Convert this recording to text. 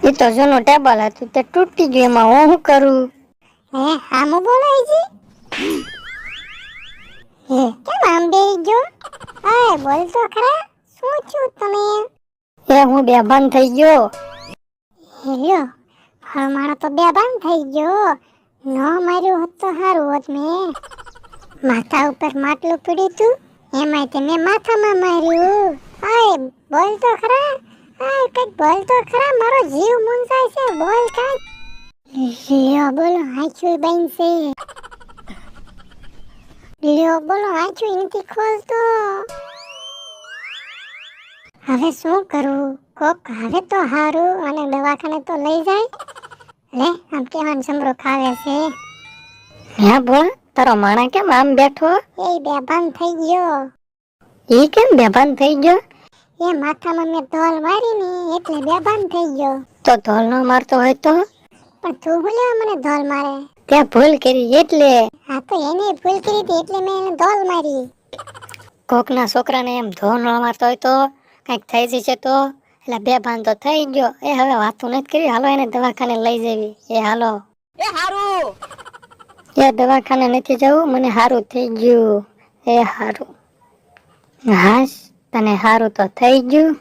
એ તો જૂનું ટેબલ હતું તે તૂટી ગયું, એમાં હું શું કરું? હે આમ બોલાય છે? હે કેમ આમ બેહી ગયો? અય બોલ તો ખરા, શું છું તમે? એ હું બેભાન થઈ ગયો. હેલ્યો હા મારો તો બેભાન થઈ ગયો. ન માર્યું હોત તો સારું હોત. મેં માથા ઉપર માટલું પડ્યું તું, એમાંય તેને માથામાં માર્યું. અય બોલ તો ખરા, અય કઈક બોલ તો ખરા, મારો જીવ મૂંઝાય છે, બોલ કાંઈક. લ્યો બોલો આંખું બંધ છે. લ્યો બોલો આંખું નથી ખોલતો. હવે શું કરું? કોક આવે તો હારું અને દવાખાને તો લઈ જાય. લે આમ કેવાનું સમરો ખાવે છે. હે બોલ, તારો માણા કેમ આમ બેઠો? એ બેભાન થઈ ગયો. એ કેમ બેભાન થઈ ગયો? એ માથામાં મેં ઢોલ મારી ને એટલે બેભાન થઈ ગયો. તો ઢોલ ન મારતો હોય તો? પણ તું હું લેવા મને ઢોલ મારે? ત્યાં ભૂલ કરી એટલે. હા તો એને ભૂલ કરી હતી એટલે મેં એને ઢોલ મારી. કોકના છોકરાને એમ ઢોલ ન મારતો હોય તો કંઈક થઈ જશે તો? એટલે બેભાન તો થઈ ગયો. એ હવે વાતું નથી કરી, હાલો એને દવાખાને લઈ જવી. એ હાલો. એ હારું. એ દવાખાને નથી જવું, મને હારું થઈ ગયું. એ હારું. હાશ, તને હારું તો થઈ ગયું.